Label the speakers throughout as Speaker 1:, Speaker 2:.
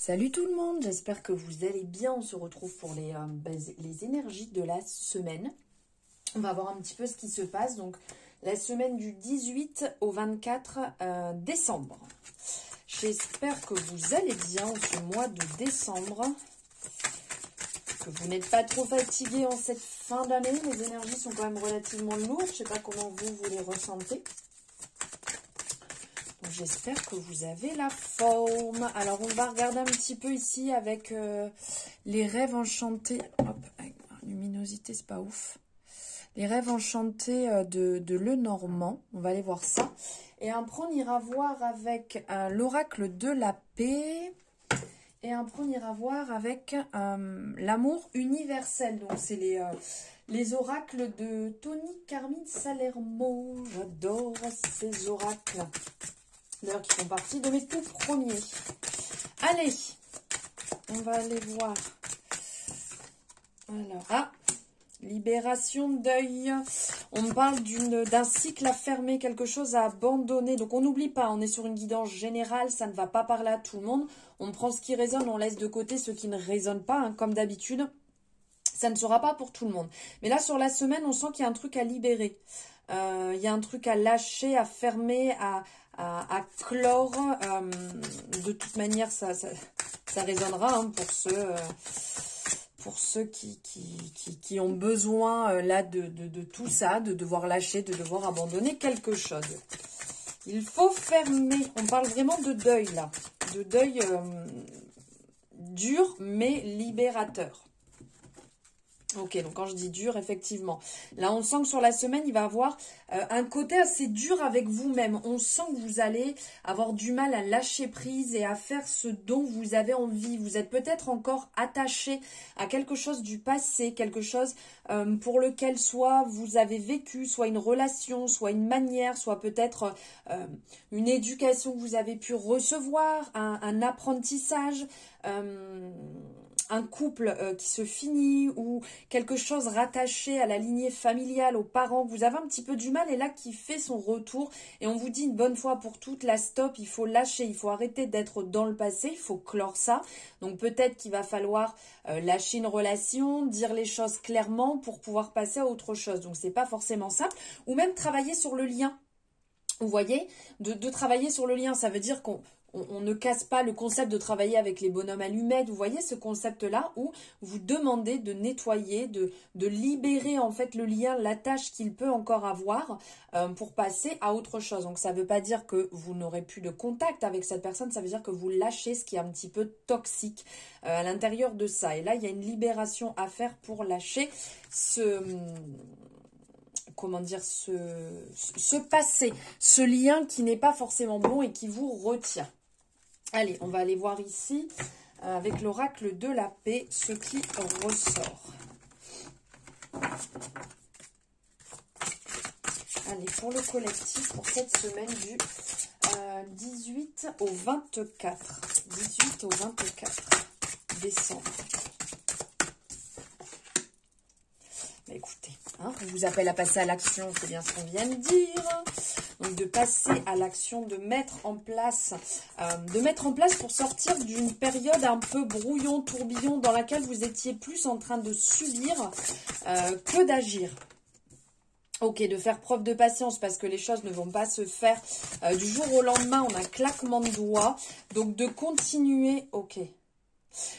Speaker 1: Salut tout le monde, j'espère que vous allez bien. On se retrouve pour les énergies de la semaine. On va voir un petit peu ce qui se passe. Donc, la semaine du 18 au 24 décembre. J'espère que vous allez bien en ce mois de décembre. Que vous n'êtes pas trop fatigués en cette fin d'année. Les énergies sont quand même relativement lourdes. Je ne sais pas comment vous les ressentez. J'espère que vous avez la forme. Alors, on va regarder un petit peu ici avec les rêves enchantés. Hop, luminosité, c'est pas ouf. Les rêves enchantés de Lenormand. On va aller voir ça. Et après, on ira voir avec l'oracle de la paix. Et après, on ira voir avec l'amour universel. Donc, c'est les oracles de Tony Carmine Salermo. J'adore ces oracles. D'ailleurs, qui font partie de mes tout premiers. Allez, on va aller voir. Alors, libération deuil. On parle d'un cycle à fermer, quelque chose à abandonner. Donc, on n'oublie pas, on est sur une guidance générale, ça ne va pas parler à tout le monde. On prend ce qui résonne, on laisse de côté ce qui ne résonne pas, hein, comme d'habitude. Ça ne sera pas pour tout le monde. Mais là, sur la semaine, on sent qu'il y a un truc à libérer. Il y a un truc à lâcher, à fermer, à clore. De toute manière, ça résonnera hein, pour ceux qui ont besoin là de tout ça, de devoir lâcher, de devoir abandonner quelque chose. Il faut fermer. On parle vraiment de deuil là. De deuil dur mais libérateur. Ok, donc quand je dis dur, effectivement. Là, on sent que sur la semaine, il va y avoir un côté assez dur avec vous-même. On sent que vous allez avoir du mal à lâcher prise et à faire ce dont vous avez envie. Vous êtes peut-être encore attaché à quelque chose du passé, quelque chose pour lequel soit vous avez vécu, soit une relation, soit une manière, soit peut-être une éducation que vous avez pu recevoir, un apprentissage, un couple qui se finit ou quelque chose rattaché à la lignée familiale, aux parents, vous avez un petit peu du mal et là qui fait son retour et on vous dit une bonne fois pour toutes, la stop, il faut lâcher, il faut arrêter d'être dans le passé, il faut clore ça. Donc peut-être qu'il va falloir lâcher une relation, dire les choses clairement pour pouvoir passer à autre chose. Donc c'est pas forcément simple ou même travailler sur le lien. Vous voyez, de travailler sur le lien, ça veut dire qu'on ne casse pas le concept de travailler avec les bonhommes allumettes. Vous voyez ce concept-là où vous demandez de nettoyer, de libérer en fait le lien, l'attache qu'il peut encore avoir pour passer à autre chose. Donc ça ne veut pas dire que vous n'aurez plus de contact avec cette personne, ça veut dire que vous lâchez ce qui est un petit peu toxique à l'intérieur de ça. Et là, il y a une libération à faire pour lâcher ce passé, ce lien qui n'est pas forcément bon et qui vous retient. Allez, on va aller voir ici, avec l'oracle de la paix, ce qui ressort. Allez, pour le collectif, pour cette semaine du 18 au 24. 18 au 24 décembre. Écoutez, hein, on vous appelle à passer à l'action, c'est bien ce qu'on vient de dire. Donc de passer à l'action, de mettre en place pour sortir d'une période un peu brouillon, tourbillon, dans laquelle vous étiez plus en train de subir que d'agir. Ok, de faire preuve de patience parce que les choses ne vont pas se faire du jour au lendemain, on a un claquement de doigts. Donc de continuer, ok.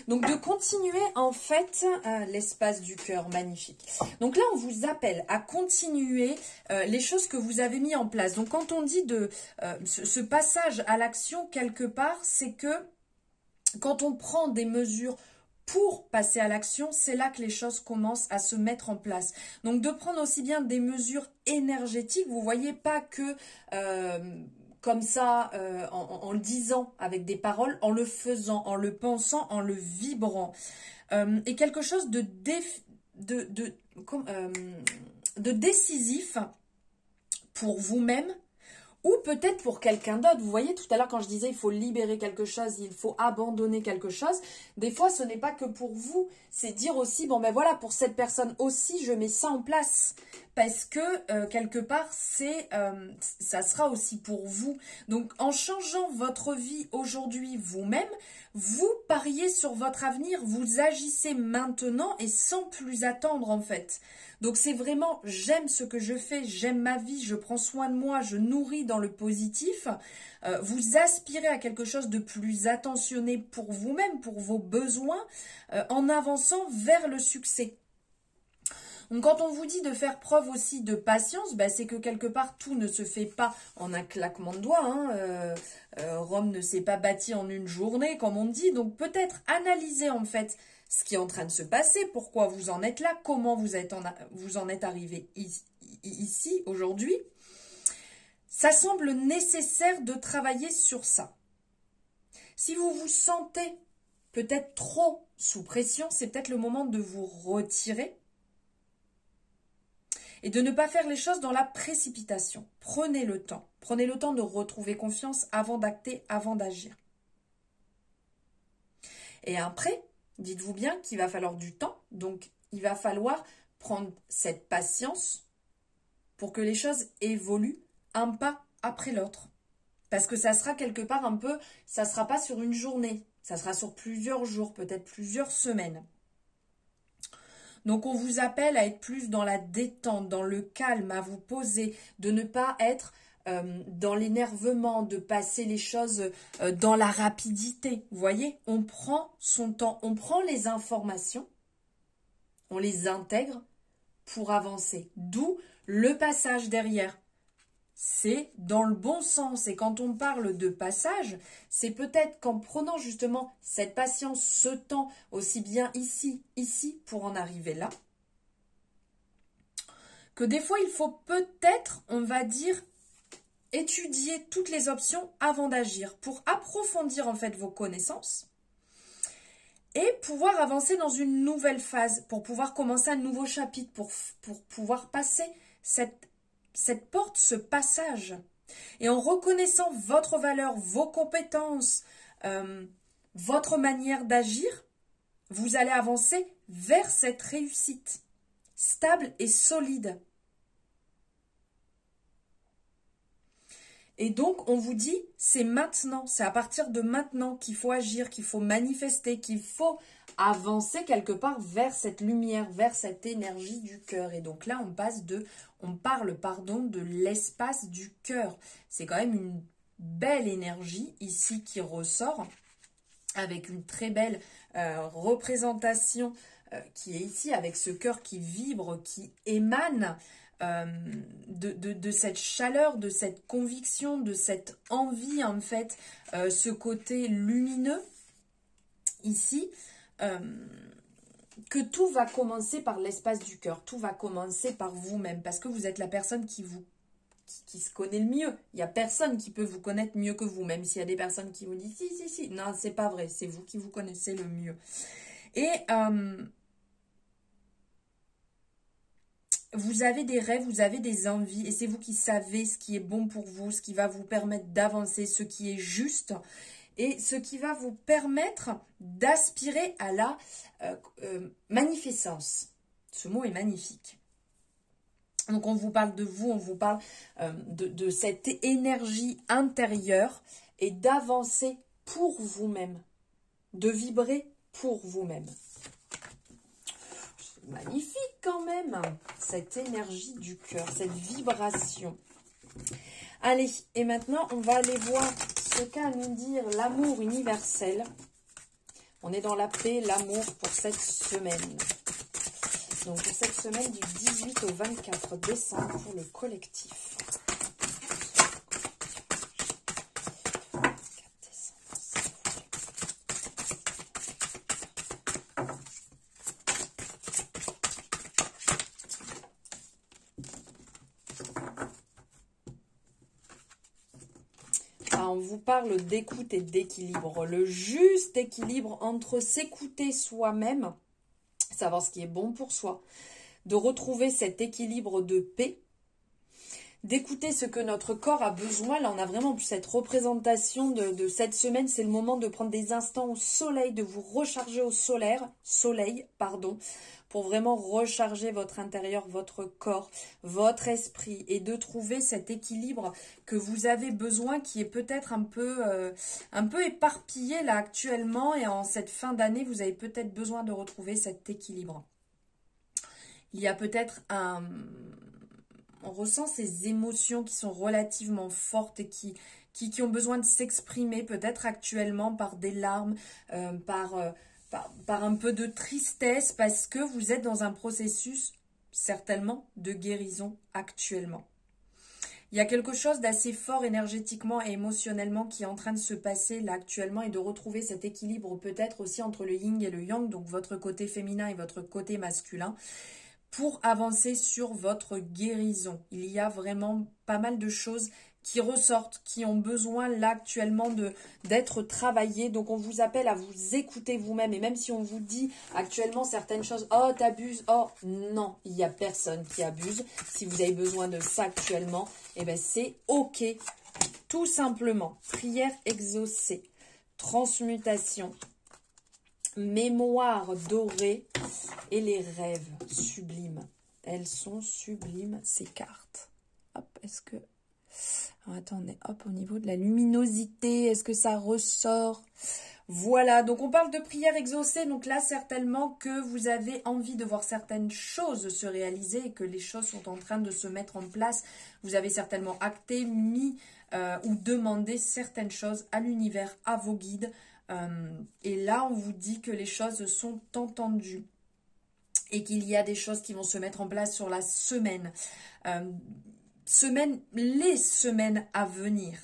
Speaker 1: Donc, de continuer, en fait, l'espace du cœur, magnifique. Donc là, on vous appelle à continuer les choses que vous avez mis en place. Donc, quand on dit ce passage à l'action, quelque part, c'est que quand on prend des mesures pour passer à l'action, c'est là que les choses commencent à se mettre en place. Donc, de prendre aussi bien des mesures énergétiques, vous voyez pas que... comme ça, en le disant avec des paroles, en le faisant, en le pensant, en le vibrant. Et quelque chose de décisif pour vous-même ou peut-être pour quelqu'un d'autre. Vous voyez, tout à l'heure, quand je disais il faut libérer quelque chose, il faut abandonner quelque chose, des fois, ce n'est pas que pour vous. C'est dire aussi, bon ben voilà, pour cette personne aussi, je mets ça en place. parce que quelque part, ça sera aussi pour vous. Donc, en changeant votre vie aujourd'hui vous-même, vous pariez sur votre avenir, vous agissez maintenant et sans plus attendre en fait. Donc, c'est vraiment, j'aime ce que je fais, j'aime ma vie, je prends soin de moi, je nourris dans le positif. Vous aspirez à quelque chose de plus attentionné pour vous-même, pour vos besoins, en avançant vers le succès. Donc quand on vous dit de faire preuve aussi de patience, bah, c'est que quelque part tout ne se fait pas en un claquement de doigts. Hein. Rome ne s'est pas bâtie en une journée, comme on dit. Donc peut-être analyser en fait ce qui est en train de se passer, pourquoi vous en êtes là, comment vous en êtes arrivé ici aujourd'hui. Ça semble nécessaire de travailler sur ça. Si vous vous sentez peut-être trop sous pression, c'est peut-être le moment de vous retirer et de ne pas faire les choses dans la précipitation. Prenez le temps. Prenez le temps de retrouver confiance avant d'acter, avant d'agir. Et après, dites-vous bien qu'il va falloir du temps. Donc, il va falloir prendre cette patience pour que les choses évoluent un pas après l'autre. Parce que ça sera quelque part un peu, ça ne sera pas sur une journée. Ça sera sur plusieurs jours, peut-être plusieurs semaines. Donc, on vous appelle à être plus dans la détente, dans le calme, à vous poser, de ne pas être dans l'énervement, de passer les choses dans la rapidité. Vous voyez, on prend son temps, on prend les informations, on les intègre pour avancer. D'où le passage derrière. C'est dans le bon sens. Et quand on parle de passage, c'est peut-être qu'en prenant justement cette patience, ce temps, aussi bien ici, pour en arriver là, que des fois, il faut peut-être, on va dire, étudier toutes les options avant d'agir pour approfondir en fait vos connaissances et pouvoir avancer dans une nouvelle phase, pour pouvoir commencer un nouveau chapitre, pour pouvoir passer cette porte, ce passage. Et en reconnaissant votre valeur, vos compétences, votre manière d'agir, vous allez avancer vers cette réussite stable et solide. Et donc, on vous dit, c'est maintenant, c'est à partir de maintenant qu'il faut agir, qu'il faut manifester, qu'il faut avancer quelque part vers cette lumière, vers cette énergie du cœur. Et donc là, on parle de l'espace du cœur. C'est quand même une belle énergie ici qui ressort, avec une très belle représentation qui est ici, avec ce cœur qui vibre, qui émane de cette chaleur, de cette conviction, de cette envie en fait, ce côté lumineux ici, que tout va commencer par l'espace du cœur, tout va commencer par vous-même, parce que vous êtes la personne qui se connaît le mieux. Il n'y a personne qui peut vous connaître mieux que vous, même s'il y a des personnes qui vous disent si, non, c'est pas vrai, c'est vous qui vous connaissez le mieux. Et vous avez des rêves, vous avez des envies, et c'est vous qui savez ce qui est bon pour vous, ce qui va vous permettre d'avancer, ce qui est juste, et ce qui va vous permettre d'aspirer à la magnificence. Ce mot est magnifique. Donc on vous parle de vous, on vous parle de cette énergie intérieure et d'avancer pour vous-même, de vibrer pour vous-même. Magnifique quand même, cette énergie du cœur, cette vibration. Allez, et maintenant, on va aller voir ce qu'a à nous dire l'amour universel. On est dans la paix, l'amour pour cette semaine. Donc, pour cette semaine du 18 au 24 décembre pour le collectif. On vous parle d'écoute et d'équilibre, le juste équilibre entre s'écouter soi-même, savoir ce qui est bon pour soi, de retrouver cet équilibre de paix, d'écouter ce que notre corps a besoin. Là, on a vraiment cette représentation de cette semaine. C'est le moment de prendre des instants au soleil, de vous recharger au soleil, pour vraiment recharger votre intérieur, votre corps, votre esprit et de trouver cet équilibre que vous avez besoin, qui est peut-être un peu éparpillé là actuellement, et en cette fin d'année, vous avez peut-être besoin de retrouver cet équilibre. Il y a peut-être on ressent ces émotions qui sont relativement fortes et qui ont besoin de s'exprimer peut-être actuellement par des larmes, par un peu de tristesse, parce que vous êtes dans un processus certainement de guérison actuellement. Il y a quelque chose d'assez fort énergétiquement et émotionnellement qui est en train de se passer là actuellement, et de retrouver cet équilibre peut-être aussi entre le yin et le yang, donc votre côté féminin et votre côté masculin, pour avancer sur votre guérison. Il y a vraiment pas mal de choses qui ressortent, qui ont besoin là actuellement d'être travaillées. Donc on vous appelle à vous écouter vous-même. Et même si on vous dit actuellement certaines choses, oh t'abuses, oh non, il n'y a personne qui abuse. Si vous avez besoin de ça actuellement, eh ben c'est ok. Tout simplement, prière exaucée, transmutation, mémoire dorée et les rêves sublimes. Elles sont sublimes, ces cartes. Hop, est-ce que... Alors, attendez, hop, au niveau de la luminosité, est-ce que ça ressort? Voilà, donc on parle de prière exaucée. Donc là, certainement que vous avez envie de voir certaines choses se réaliser et que les choses sont en train de se mettre en place. Vous avez certainement acté, mis ou demandé certaines choses à l'univers, à vos guides. Et là, on vous dit que les choses sont entendues et qu'il y a des choses qui vont se mettre en place sur la semaine. Les semaines à venir.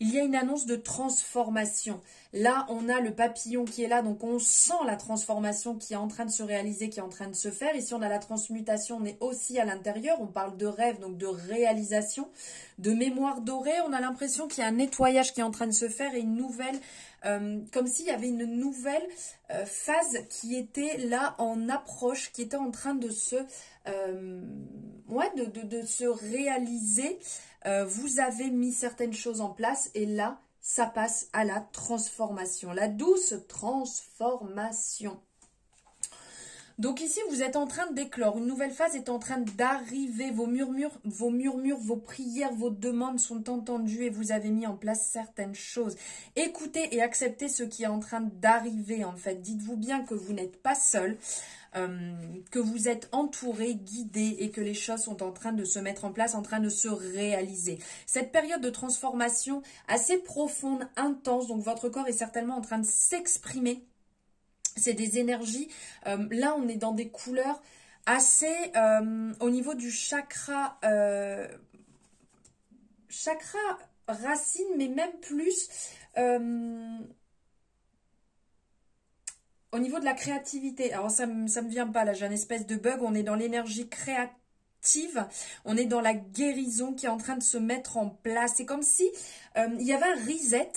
Speaker 1: Il y a une annonce de transformation. Là, on a le papillon qui est là, donc on sent la transformation qui est en train de se réaliser, qui est en train de se faire. Ici, on a la transmutation, on est aussi à l'intérieur. On parle de rêve, donc de réalisation, de mémoire dorée. On a l'impression qu'il y a un nettoyage qui est en train de se faire et une nouvelle, comme s'il y avait une nouvelle phase qui était là en approche, qui était en train de se, de se réaliser. Vous avez mis certaines choses en place et là, ça passe à la transformation, la douce transformation. Donc ici, vous êtes en train d'éclore, une nouvelle phase est en train d'arriver, vos murmures, vos prières, vos demandes sont entendues et vous avez mis en place certaines choses. Écoutez et acceptez ce qui est en train d'arriver en fait. Dites-vous bien que vous n'êtes pas seul. Que vous êtes entouré, guidé et que les choses sont en train de se mettre en place, en train de se réaliser. Cette période de transformation assez profonde, intense, donc votre corps est certainement en train de s'exprimer. C'est des énergies, là on est dans des couleurs assez, au niveau du chakra racine, mais même plus... au niveau de la créativité, alors ça me vient pas là, j'ai une espèce de bug, on est dans l'énergie créative, on est dans la guérison qui est en train de se mettre en place. C'est comme si il y avait un reset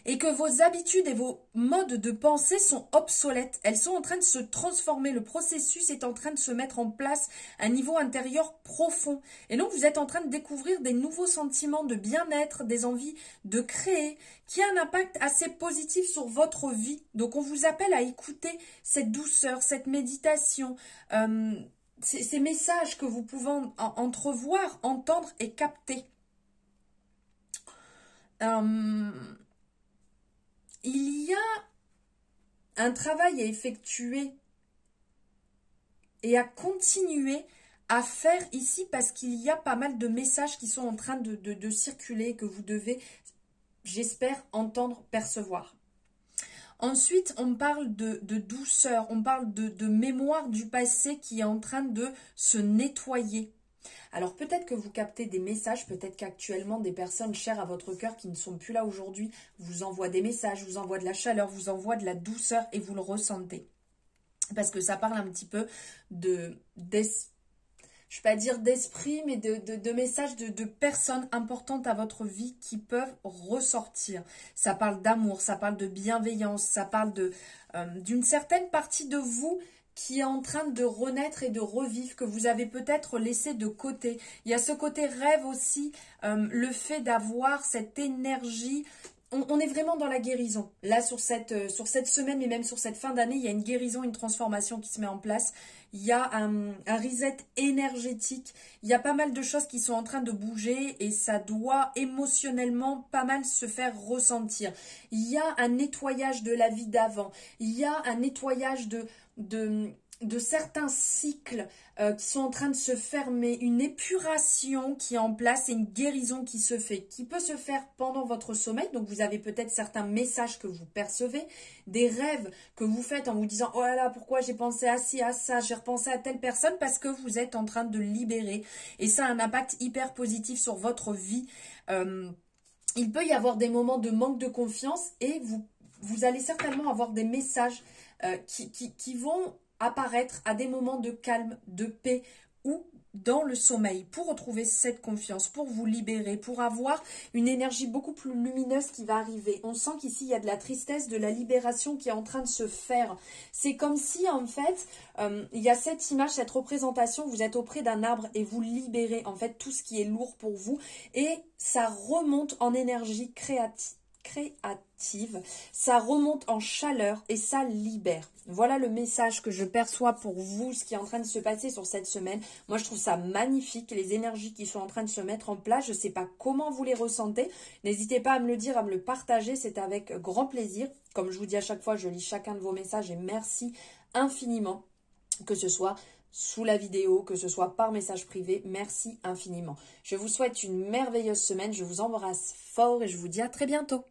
Speaker 1: et que vos habitudes et vos modes de pensée sont obsolètes. Elles sont en train de se transformer, le processus est en train de se mettre en place à un niveau intérieur profond. Et donc vous êtes en train de découvrir des nouveaux sentiments de bien-être, des envies de créer, qui a un impact assez positif sur votre vie. Donc on vous appelle à écouter cette douceur, cette méditation, ces messages que vous pouvez entrevoir, entendre et capter. Il y a un travail à effectuer et à continuer à faire ici parce qu'il y a pas mal de messages qui sont en train de circuler que vous devez, j'espère, entendre, percevoir. Ensuite, on parle de douceur, on parle de mémoire du passé qui est en train de se nettoyer. Alors peut-être que vous captez des messages, peut-être qu'actuellement des personnes chères à votre cœur qui ne sont plus là aujourd'hui vous envoient des messages, vous envoient de la chaleur, vous envoient de la douceur et vous le ressentez. Parce que ça parle un petit peu je ne vais pas dire d'esprit, mais de messages de personnes importantes à votre vie qui peuvent ressortir. Ça parle d'amour, ça parle de bienveillance, ça parle d'une certaine partie de vous qui est en train de renaître et de revivre, que vous avez peut-être laissé de côté. Il y a ce côté rêve aussi, le fait d'avoir cette énergie. On est vraiment dans la guérison. Là, sur cette semaine, mais même sur cette fin d'année, il y a une guérison, une transformation qui se met en place. Il y a un reset énergétique. Il y a pas mal de choses qui sont en train de bouger et ça doit émotionnellement pas mal se faire ressentir. Il y a un nettoyage de la vie d'avant. Il y a un nettoyage de certains cycles qui sont en train de se fermer, une épuration qui est en place et une guérison qui se fait, qui peut se faire pendant votre sommeil. Donc vous avez peut-être certains messages que vous percevez, des rêves que vous faites en vous disant « Oh là là, pourquoi j'ai pensé à ci, à ça, j'ai repensé à telle personne » parce que vous êtes en train de libérer. Et ça a un impact hyper positif sur votre vie. Il peut y avoir des moments de manque de confiance et vous allez certainement avoir des messages qui vont apparaître à des moments de calme, de paix ou dans le sommeil pour retrouver cette confiance, pour vous libérer, pour avoir une énergie beaucoup plus lumineuse qui va arriver. On sent qu'ici, il y a de la tristesse, de la libération qui est en train de se faire. C'est comme si, en fait, il y a cette image, cette représentation, vous êtes auprès d'un arbre et vous libérez, en fait, tout ce qui est lourd pour vous et ça remonte en énergie créative, ça remonte en chaleur et ça libère. Voilà le message que je perçois pour vous, ce qui est en train de se passer sur cette semaine. Moi, je trouve ça magnifique, les énergies qui sont en train de se mettre en place. Je ne sais pas comment vous les ressentez. N'hésitez pas à me le dire, à me le partager. C'est avec grand plaisir. Comme je vous dis à chaque fois, je lis chacun de vos messages et merci infiniment, que ce soit sous la vidéo, que ce soit par message privé. Merci infiniment. Je vous souhaite une merveilleuse semaine. Je vous embrasse fort et je vous dis à très bientôt.